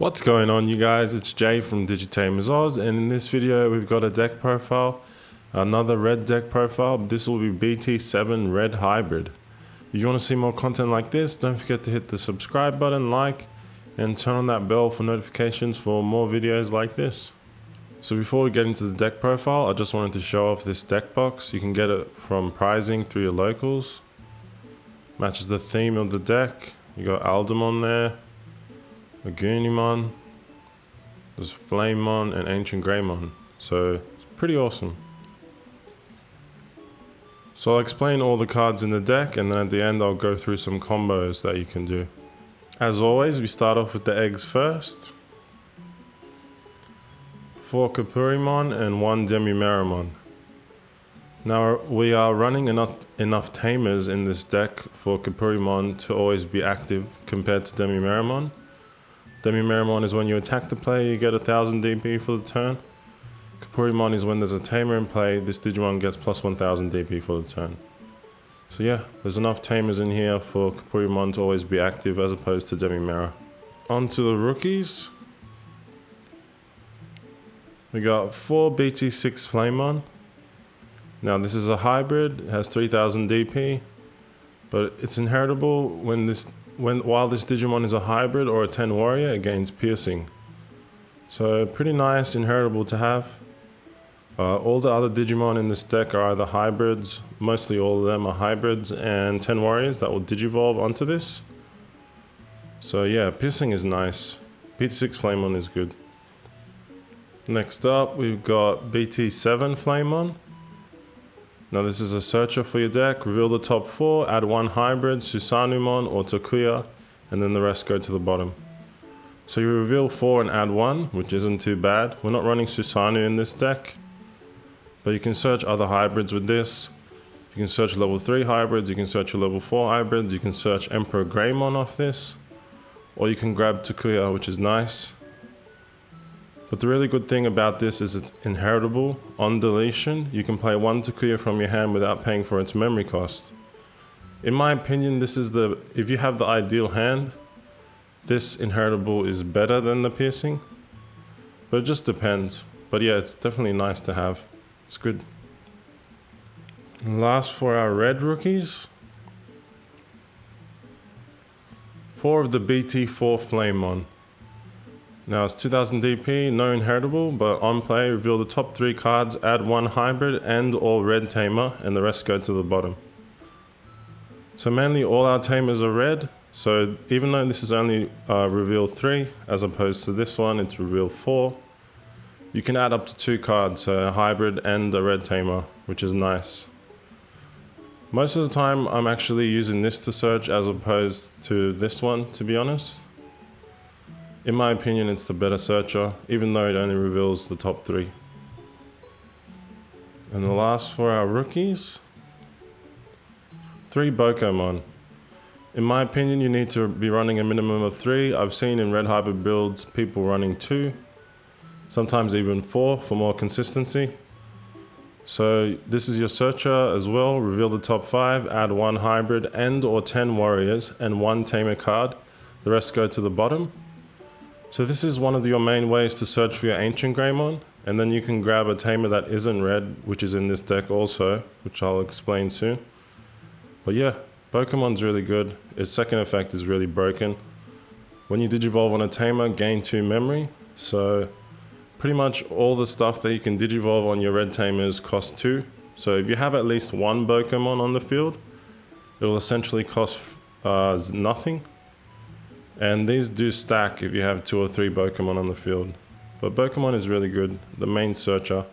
What's going on, you guys? It's Jay from DigiTamer Oz, and in this video we've got a deck profile, another red deck profile. This will be BT7 red hybrid. If you want to see more content like this, don't forget to hit the subscribe button, like, and turn on that bell for notifications for more videos like this. So before we get into the deck profile, I just wanted to show off this deck box. You can get it from pricing through your locals. Matches the theme of the deck. You got Aldemon there, a Goonimon, there's Flamemon and Ancient Greymon, so it's pretty awesome. So I'll explain all the cards in the deck, and then at the end I'll go through some combos that you can do. As always, we start off with the eggs first. 4 Kapurimon and 1 Demimeramon. Now we are running enough Tamers in this deck for Kapurimon to always be active compared to Demimeramon. Demimeramon is when you attack the player, you get 1000 DP for the turn. Kapurimon is when there's a Tamer in play, this Digimon gets plus 1000 DP for the turn. So yeah, there's enough Tamers in here for Kapurimon to always be active as opposed to Demimera. On to the rookies. We got 4 BT6 Flamemon. Now this is a hybrid, it has 3000 DP, but it's inheritable while this Digimon is a hybrid or a 10 warrior, it gains piercing. So pretty nice, inheritable to have. All the other Digimon in this deck are either hybrids, mostly all of them are hybrids, and 10 warriors that will digivolve onto this. So yeah, piercing is nice. BT6 Flamemon is good. Next up, we've got BT7 Flamemon. Now this is a searcher for your deck. Reveal the top 4, add 1 hybrid, Susanumon or Takuya, and then the rest go to the bottom. So you reveal 4 and add 1, which isn't too bad. We're not running Susanu in this deck, but you can search other hybrids with this. You can search level 3 hybrids, you can search your level 4 hybrids, you can search Emperor Greymon off this, or you can grab Takuya, which is nice. But the really good thing about this is it's inheritable. On deletion, you can play 1 Takuya from your hand without paying for its memory cost. In my opinion, this is if you have the ideal hand, this inheritable is better than the piercing. But it just depends. But yeah, it's definitely nice to have. It's good. And last for our red rookies. 4 of the BT4 Flamemon. Now it's 2000 DP, no inheritable, but on play, reveal the top 3 cards, add 1 hybrid and or red Tamer, and the rest go to the bottom. So mainly all our Tamers are red, so even though this is only reveal 3, as opposed to this one, it's reveal 4, you can add up to 2 cards, so a hybrid and a red Tamer, which is nice. Most of the time, I'm actually using this to search as opposed to this one, to be honest. In my opinion, it's the better searcher, even though it only reveals the top 3. And the last for our rookies, 3 Bokomon. In my opinion, you need to be running a minimum of 3. I've seen in red hybrid builds people running 2, sometimes even 4 for more consistency. So this is your searcher as well. Reveal the top 5, add 1 hybrid and or 10 warriors and 1 Tamer card. The rest go to the bottom. So this is one of your main ways to search for your Ancient Greymon, and then you can grab a Tamer that isn't red, which is in this deck also, which I'll explain soon. But yeah, Pokemon's really good. Its second effect is really broken. When you digivolve on a Tamer, gain 2 memory, so pretty much all the stuff that you can digivolve on your red Tamers cost 2. So if you have at least 1 Pokemon on the field, it will essentially cost nothing. And these do stack if you have 2 or 3 Pokemon on the field. But Pokemon is really good, the main searcher.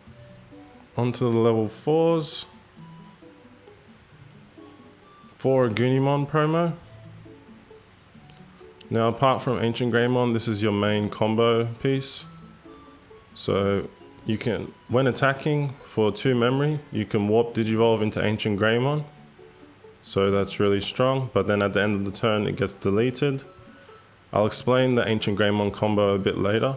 Onto the level 4s. 4 Goonimon promo. Now apart from Ancient Greymon, this is your main combo piece. So you can, when attacking for 2 memory, you can warp Digivolve into Ancient Greymon. So that's really strong, but then at the end of the turn it gets deleted. I'll explain the Ancient Greymon combo a bit later,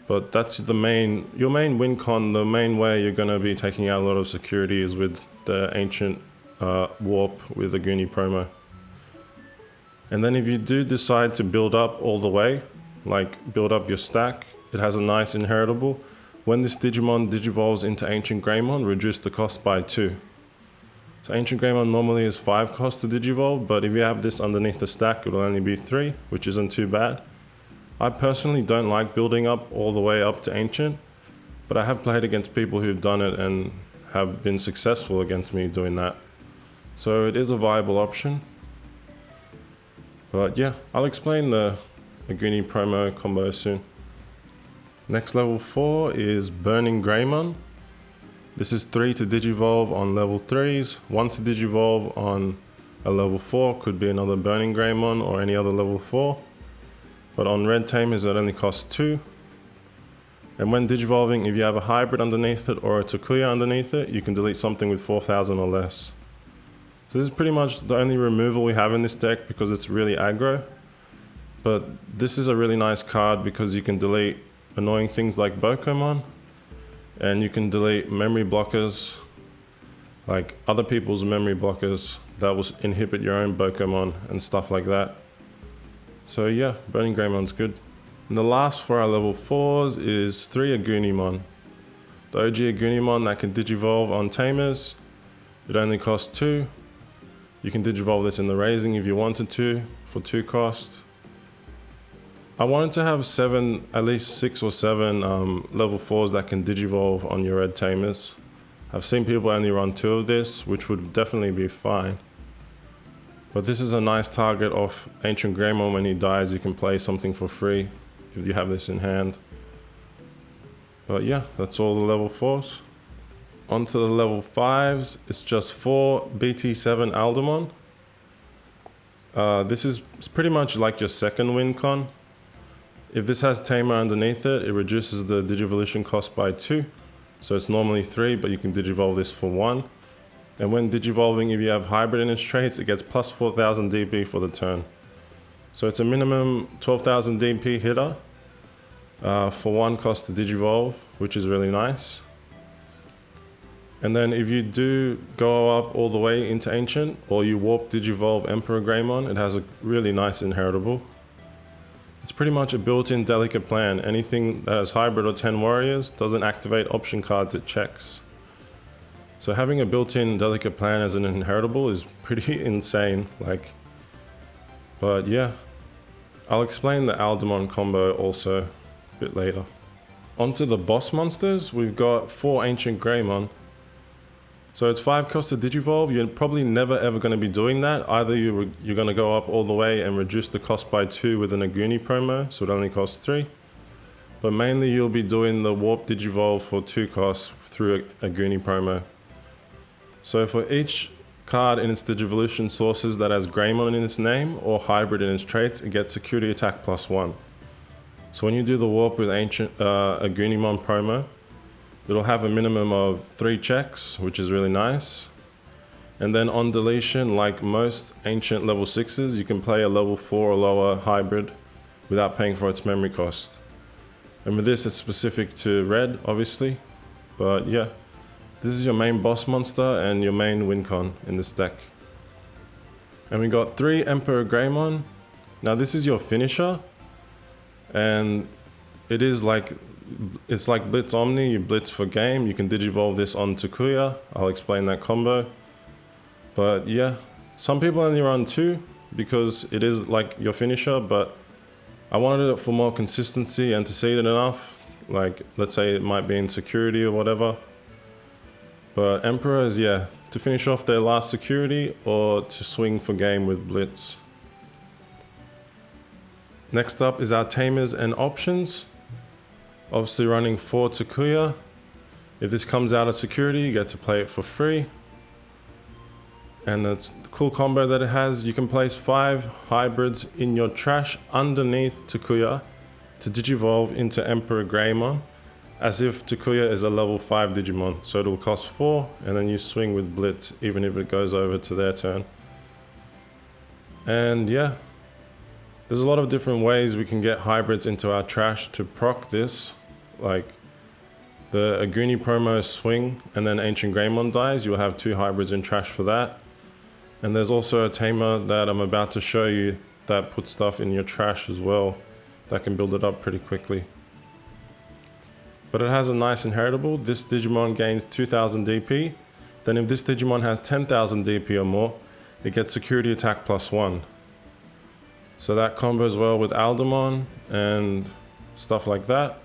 but that's your main win con. The main way you're going to be taking out a lot of security is with the Ancient Warp with the Goonie promo. And then if you do decide to build up all the way, like build up your stack. It has a nice inheritable. When this Digimon digivolves into Ancient Greymon, reduce the cost by 2. So Ancient Greymon normally is 5 cost to digivolve, but if you have this underneath the stack, it'll only be 3, which isn't too bad. I personally don't like building up all the way up to Ancient, but I have played against people who've done it and have been successful against me doing that. So it is a viable option. But yeah, I'll explain the Aguni promo combo soon. Next level 4 is Burning Greymon. This is 3 to digivolve on level 3s, 1 to digivolve on a level 4, could be another Burning Greymon or any other level 4. But on red Tamers it only costs 2. And when digivolving, if you have a hybrid underneath it or a Takuya underneath it, you can delete something with 4,000 or less. So this is pretty much the only removal we have in this deck because it's really aggro. But this is a really nice card because you can delete annoying things like Bokomon, and you can delete memory blockers, like other people's memory blockers that will inhibit your own Bokomon and stuff like that. So yeah, Burning Greymon's good. And the last for our level 4s is 3 Agunimon. The OG Agunimon that can digivolve on Tamers. It only costs 2. You can digivolve this in the Raising if you wanted to, for 2 cost. I wanted to have at least 6 or 7 level 4s that can digivolve on your red Tamers. I've seen people only run 2 of this, which would definitely be fine. But this is a nice target off Ancient Greymon. When he dies, you can play something for free if you have this in hand. But yeah, that's all the level 4s. On to the level 5s, it's just 4 BT7 Aldemon. This is pretty much like your second win con. If this has Tamer underneath it, it reduces the Digivolution cost by 2. So it's normally 3, but you can digivolve this for 1. And when digivolving, if you have hybrid in its traits, it gets plus 4,000 DP for the turn. So it's a minimum 12,000 DP hitter for 1 cost to digivolve, which is really nice. And then if you do go up all the way into Ancient, or you warp digivolve Emperor Greymon, it has a really nice inheritable. It's pretty much a built-in delicate plan. Anything that has hybrid or 10 warriors doesn't activate option cards it checks. So having a built-in delicate plan as an inheritable is pretty insane. But yeah, I'll explain the Aldemon combo also a bit later. Onto the boss monsters, we've got 4 Ancient Greymon. So it's 5 cost to digivolve. You're probably never ever going to be doing that. Either you're going to go up all the way and reduce the cost by 2 with an Aguni promo, so it only costs 3. But mainly you'll be doing the warp digivolve for 2 costs through a Aguni promo. So for each card in its Digivolution sources that has Greymon in its name or hybrid in its traits, it gets security attack plus 1. So when you do the warp with Agunimon promo, it'll have a minimum of 3 checks, which is really nice. And then on deletion, like most Ancient level 6s, you can play a level 4 or lower hybrid without paying for its memory cost. And with this, it's specific to red, obviously. But yeah, this is your main boss monster and your main win con in this deck. And we got 3 Emperor Greymon. Now this is your finisher. And it's like Blitz Omni, you blitz for game. You can digivolve this on Takuya. I'll explain that combo. But yeah, some people only run 2 because it is like your finisher, but I wanted it for more consistency and to see it enough. Like, let's say it might be in security or whatever. But Emperor is, yeah, to finish off their last security or to swing for game with Blitz. Next up is our Tamers and options. Obviously running 4 Takuya. If this comes out of security, you get to play it for free. And it's the cool combo that it has. You can place 5 hybrids in your trash underneath Takuya to digivolve into Emperor Greymon, as if Takuya is a level 5 Digimon. So it'll cost 4, and then you swing with Blitz, even if it goes over to their turn. And yeah, there's a lot of different ways we can get hybrids into our trash to proc this. Like the Aguni promo swing, and then Ancient Greymon dies, you'll have 2 hybrids in trash for that. And there's also a tamer that I'm about to show you that puts stuff in your trash as well that can build it up pretty quickly. But it has a nice inheritable. This Digimon gains 2000 DP. Then if this Digimon has 10,000 DP or more, it gets security attack +1. So that combos well with Aldemon and stuff like that.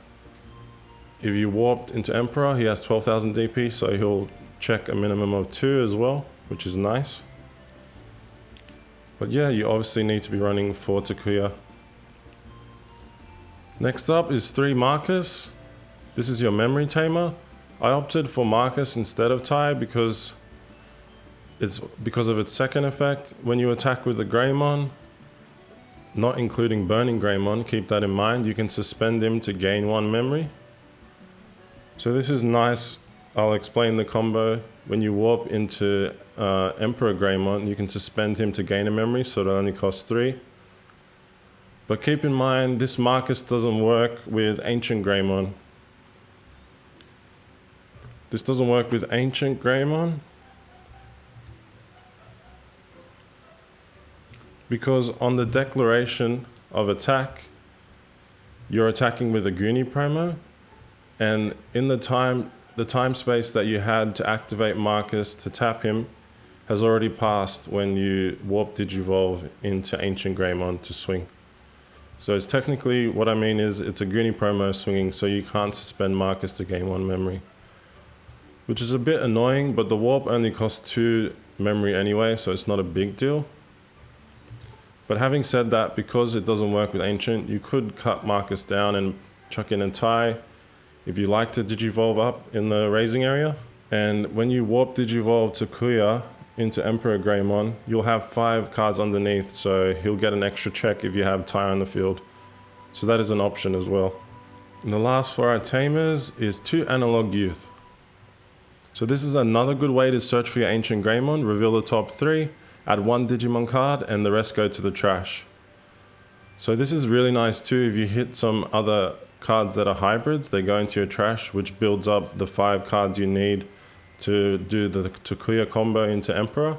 If you warped into Emperor, he has 12,000 DP, so he'll check a minimum of 2 as well, which is nice. But yeah, you obviously need to be running 4 Takuya. Next up is 3 Marcus. This is your memory tamer. I opted for Marcus instead of Tai because of its second effect. When you attack with the Greymon, not including Burning Greymon, keep that in mind, you can suspend him to gain 1 memory. So this is nice. I'll explain the combo. When you warp into Emperor Greymon, you can suspend him to gain a memory, so it only costs 3. But keep in mind, this Marcus doesn't work with Ancient Greymon. This doesn't work with Ancient Greymon because on the declaration of attack, you're attacking with a Goonie promo, and in the time space that you had to activate Marcus to tap him has already passed when you warp Digivolve into Ancient Greymon to swing. So it's technically, what I mean is, it's a Goonie promo swinging, so you can't suspend Marcus to gain 1 memory. Which is a bit annoying, but the warp only costs 2 memory anyway, so it's not a big deal. But having said that, because it doesn't work with Ancient, you could cut Marcus down and chuck in a Tai if you like to Digivolve up in the raising area. And when you warp Digivolve Takuya into Emperor Greymon, you'll have 5 cards underneath, so he'll get an extra check if you have Tai on the field. So that is an option as well. And the last for our Tamers is 2 Analog Youth. So this is another good way to search for your Ancient Greymon, reveal the top 3, add 1 Digimon card, and the rest go to the trash. So this is really nice too if you hit some other cards that are hybrids, they go into your trash, which builds up the 5 cards you need to do the Takuya combo into Emperor.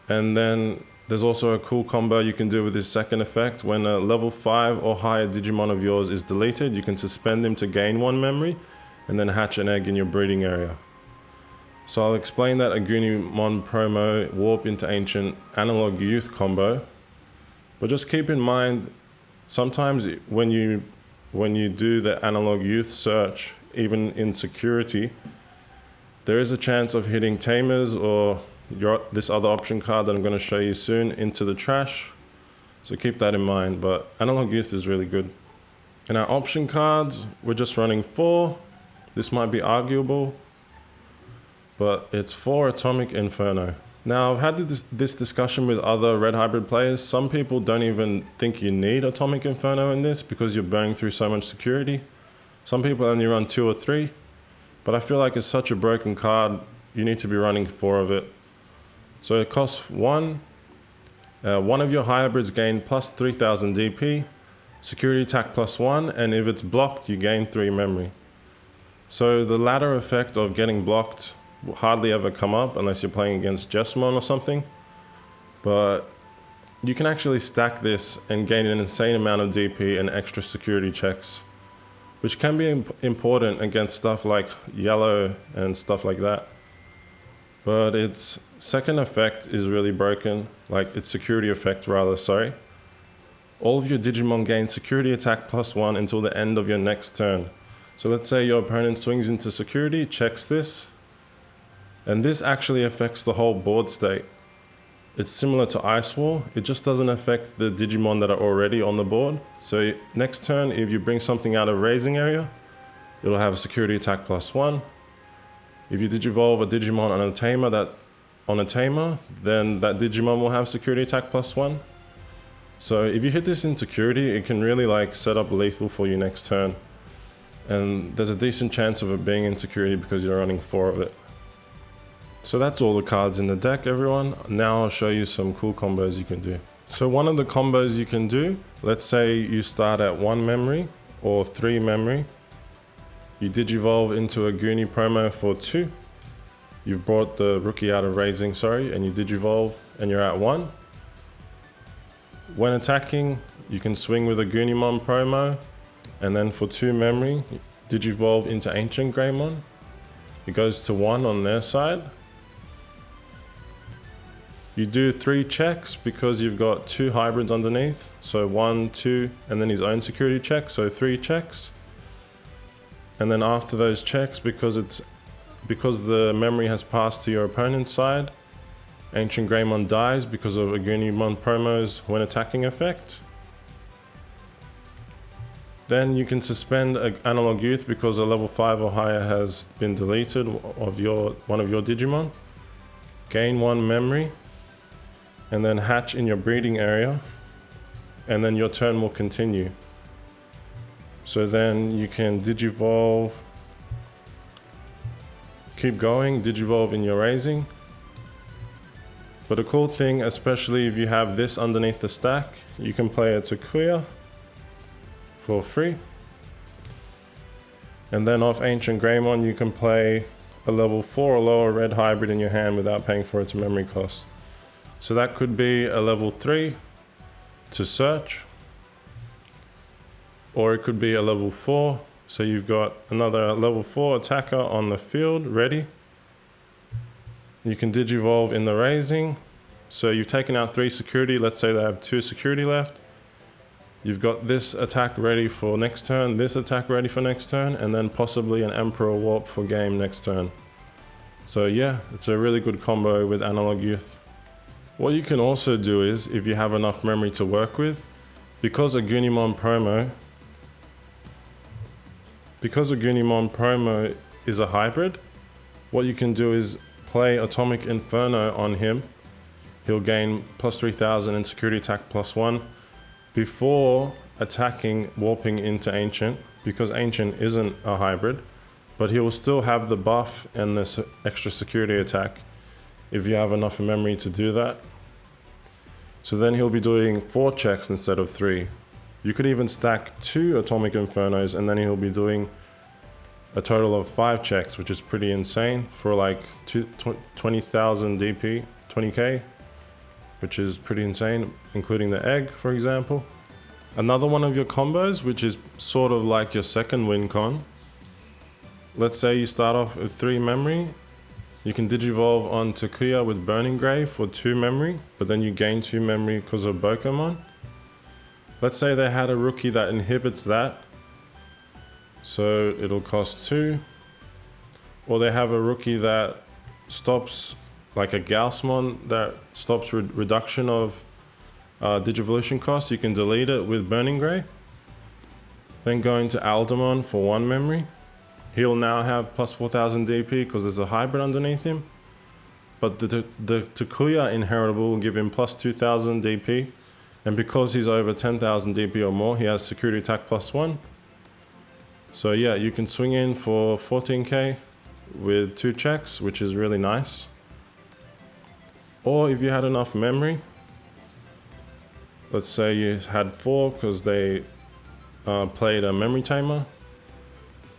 And then there's also a cool combo you can do with this second effect. When a level 5 or higher Digimon of yours is deleted, you can suspend him to gain 1 memory, and then hatch an egg in your breeding area. So I'll explain that Agunimon promo warp into Ancient Analog Youth combo. But just keep in mind, sometimes when you do the Analog Youth search, even in security, there is a chance of hitting Tamers or this other option card that I'm going to show you soon into the trash. So keep that in mind, but Analog Youth is really good. In our option cards, we're just running 4. This might be arguable, but it's 4 Atomic Inferno. Now, I've had this discussion with other Red Hybrid players. Some people don't even think you need Atomic Inferno in this because you're burning through so much security. Some people only run 2 or 3, but I feel like it's such a broken card, you need to be running 4 of it. So it costs 1. 1 of your hybrids gain plus 3000 DP, security attack +1, and if it's blocked, you gain 3 memory. So the latter effect of getting blocked will hardly ever come up unless you're playing against Jessamon or something. But you can actually stack this and gain an insane amount of DP and extra security checks, which can be important against stuff like yellow and stuff like that. But its second effect is really broken, like its security effect rather, sorry. All of your Digimon gain security attack +1 until the end of your next turn. So let's say your opponent swings into security, checks this, and this actually affects the whole board state. It's similar to Ice War, it just doesn't affect the Digimon that are already on the board. So next turn, if you bring something out of raising area, it'll have a security attack +1. If you Digivolve a Digimon on a Tamer, then that Digimon will have security attack +1. So if you hit this in security, it can really like set up lethal for you next turn. And there's a decent chance of it being in security because you're running 4 of it. So that's all the cards in the deck, everyone. Now I'll show you some cool combos you can do. So one of the combos you can do, let's say you start at 1 memory or 3 memory. You Digivolve into a Goonie promo for 2. You've brought the rookie out of raising, and you Digivolve and you're at 1. When attacking, you can swing with a Gunimon promo, and then for 2 memory, Digivolve into Ancient Greymon. It goes to 1 on their side. You do 3 checks because you've got 2 hybrids underneath. So 1, 2, and then his own security check, so 3 checks. And then after those checks, because the memory has passed to your opponent's side, Ancient Greymon dies because of a Gunimon promo's when attacking effect. Then you can suspend an Analog Youth because a level 5 or higher has been deleted of one of your Digimon. Gain 1 memory, and then hatch in your breeding area, and then your turn will continue. So then you can Digivolve, keep going, Digivolve in your raising. But a cool thing, especially if you have this underneath the stack, you can play a Takuya for free. And then off Ancient Greymon, you can play a level 4 or lower red hybrid in your hand without paying for its memory cost. So that could be a level 3 to search, or it could be a level 4. So you've got another level 4 attacker on the field ready. You can Digivolve in the raising. So you've taken out 3 security. Let's say they have 2 security left. You've got this attack ready for next turn, this attack ready for next turn, and then possibly an Emperor Warp for game next turn. So yeah, it's a really good combo with Analog Youth. What you can also do is, if you have enough memory to work with, because a Gunimon promo is a hybrid, what you can do is play Atomic Inferno on him. He'll gain plus 3000 and security attack plus 1 before attacking warping into Ancient, because Ancient isn't a hybrid, but he will still have the buff and this extra security attack if you have enough memory to do that. So then he'll be doing 4 checks instead of 3. You could even stack 2 Atomic Infernos, and then he'll be doing a total of 5 checks, which is pretty insane for like 20,000 DP, 20k, which is pretty insane, including the egg, for example. Another one of your combos, which is sort of like your second win con. Let's say you start off with 3 memory. You can Digivolve on Takuya with Burning Grave for 2 memory, but then you gain 2 memory because of Pokemon. Let's say they had a rookie that inhibits that, so it'll cost 2. Or they have a rookie that stops, like a Gaussmon that stops reduction of Digivolution costs. You can delete it with Burning Grey. Then go into Aldemon for 1 memory. He'll now have plus 4000 DP because there's a hybrid underneath him. But the Takuya inheritable will give him plus 2000 DP. And because he's over 10,000 DP or more, he has security attack plus 1. So yeah, you can swing in for 14k with 2 checks, which is really nice. Or if you had enough memory, let's say you had 4 because they played a memory tamer.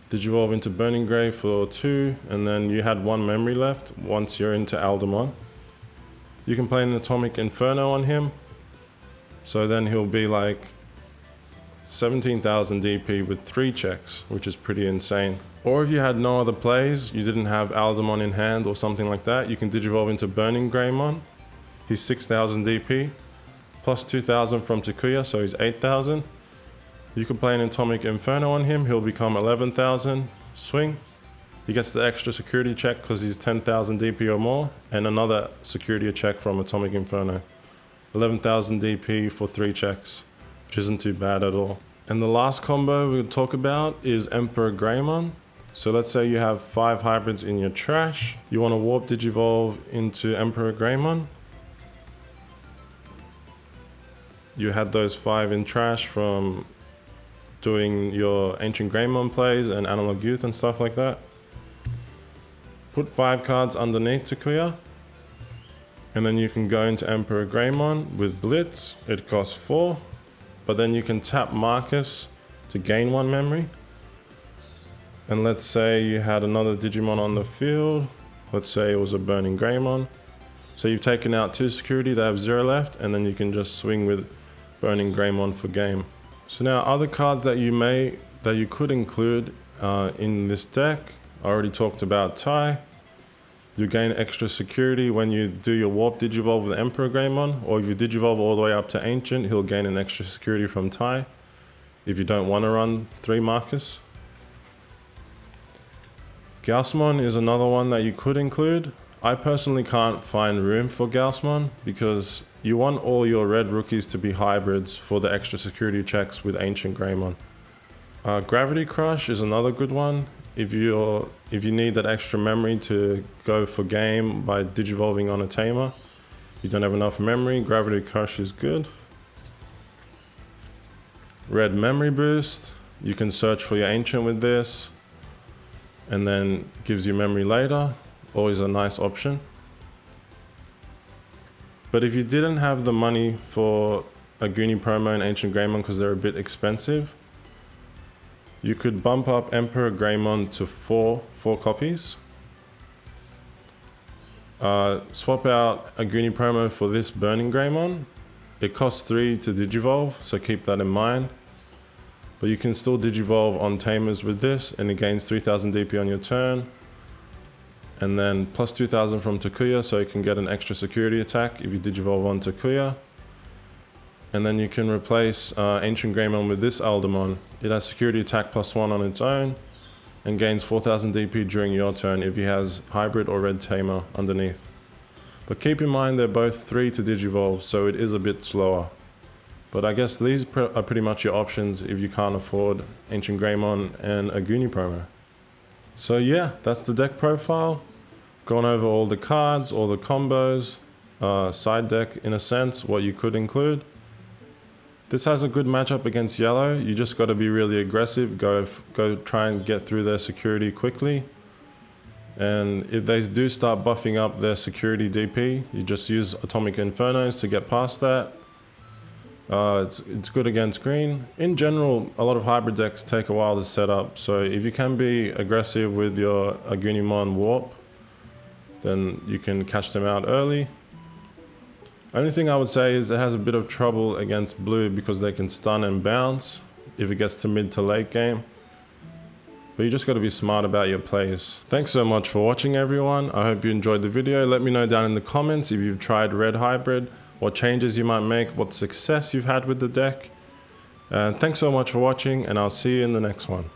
Digivolve into Burning Grave for 2, and then you had 1 memory left once you're into Aldemon. You can play an Atomic Inferno on him. So then he'll be like 17,000 DP with 3 checks, which is pretty insane. Or if you had no other plays, you didn't have Aldemon in hand or something like that, you can Digivolve into Burning Greymon. He's 6,000 DP, plus 2,000 from Takuya, so he's 8,000. You can play an Atomic Inferno on him, he'll become 11,000, swing. He gets the extra security check because he's 10,000 DP or more, and another security check from Atomic Inferno. 11,000 DP for 3 checks, which isn't too bad at all. And the last combo we'll talk about is Emperor Greymon. So let's say you have 5 hybrids in your trash. You want to warp Digivolve into Emperor Greymon. You had those 5 in trash from doing your Ancient Greymon plays and Analog Youth and stuff like that. Put 5 cards underneath Takuya. And then you can go into Emperor Greymon with Blitz. It costs 4. But then you can tap Marcus to gain 1 memory. And let's say you had another Digimon on the field. Let's say it was a Burning Greymon. So you've taken out 2 security, they have 0 left, and then you can just swing with Burning Greymon for game. So now other cards that you could include in this deck, I already talked about Tai. You gain extra security when you do your Warp Digivolve with Emperor Greymon, or if you Digivolve all the way up to Ancient, he'll gain an extra security from Tai, if you don't want to run 3 Marcus. Gaussmon is another one that you could include. I personally can't find room for Gaussmon because you want all your red rookies to be hybrids for the extra security checks with Ancient Greymon. Gravity Crush is another good one. If you need that extra memory to go for game by digivolving on a Tamer, you don't have enough memory, Gravity Crush is good. Red Memory Boost, you can search for your Ancient with this, and then gives you memory later, always a nice option. But if you didn't have the money for a Goonie promo and Ancient Greymon because they're a bit expensive, you could bump up Emperor Greymon to 4 copies. Swap out a Goonie promo for this Burning Greymon. It costs 3 to Digivolve, so keep that in mind. But you can still Digivolve on Tamers with this, and it gains 3000 DP on your turn. And then plus 2000 from Takuya, so you can get an extra security attack if you Digivolve on Takuya. And then you can replace Ancient Greymon with this Aldermon. It has security attack +1 on its own and gains 4000 DP during your turn if he has Hybrid or Red Tamer underneath. But keep in mind they're both 3 to Digivolve, so it is a bit slower. But I guess these are pretty much your options if you can't afford Ancient Greymon and a Goonie promo. So yeah, that's the deck profile. Gone over all the cards, all the combos, side deck in a sense, what you could include. This has a good matchup against yellow. You just got to be really aggressive. Go try and get through their security quickly. And if they do start buffing up their security DP, you just use Atomic Infernos to get past that. It's good against green. In general, a lot of hybrid decks take a while to set up. So if you can be aggressive with your Agunimon Warp, then you can catch them out early. Only thing I would say is it has a bit of trouble against blue because they can stun and bounce if it gets to mid to late game. But you just got to be smart about your plays. Thanks so much for watching, everyone. I hope you enjoyed the video. Let me know down in the comments if you've tried Red Hybrid, what changes you might make, what success you've had with the deck. And thanks so much for watching, and I'll see you in the next one.